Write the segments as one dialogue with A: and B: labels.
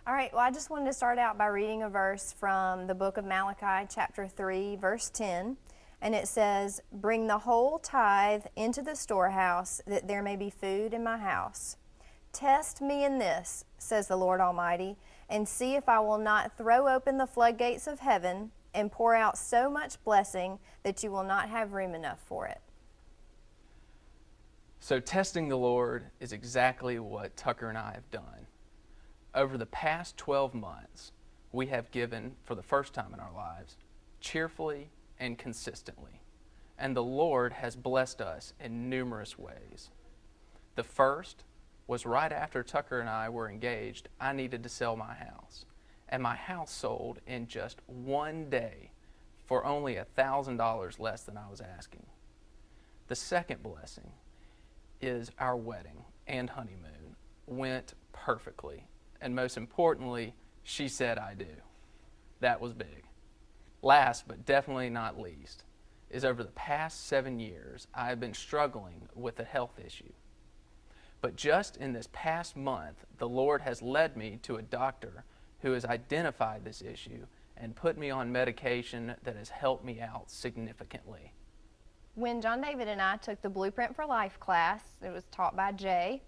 A: All right, well, I just wanted to start out by reading a verse from the book of Malachi, chapter 3, verse 10. And it says, "Bring the whole tithe into the storehouse, that there may be food in my house. Test me in this, says the Lord Almighty, and see if I will not throw open the floodgates of heaven and pour out so much blessing that you will not have room enough for it."
B: So testing the Lord is exactly what Tucker and I have done. Over the past 12 months, we have given, for the first time in our lives, cheerfully and consistently. And the Lord has blessed us in numerous ways. The first was right after Tucker and I were engaged, I needed to sell my house. And my house sold in just one day for only $1,000 less than I was asking. The second blessing is our wedding and honeymoon went perfectly. And most importantly, she said I do. That was big. Last, but definitely not least, is over the past 7 years, I have been struggling with a health issue. But just in this past month, the Lord has led me to a doctor who has identified this issue and put me on medication that has helped me out significantly.
A: When John David and I took the Blueprint for Life class, it was taught by Jay,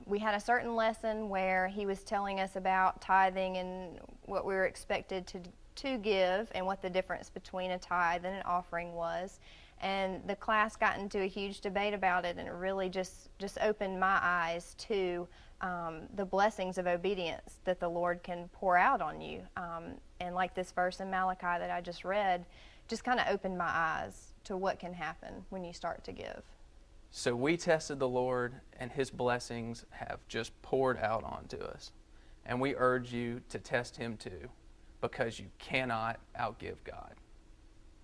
A: we had a certain lesson where he was telling us about tithing and what we were expected to give and what the difference between a tithe and an offering was. And the class got into a huge debate about it, and it really just opened my eyes to the blessings of obedience that the Lord can pour out on you. And like this verse in Malachi that I just read, just kind of opened my eyes to what can happen when you start to give.
B: So we tested the Lord, and His blessings have just poured out onto us. And we urge you to test Him too, because you cannot outgive God.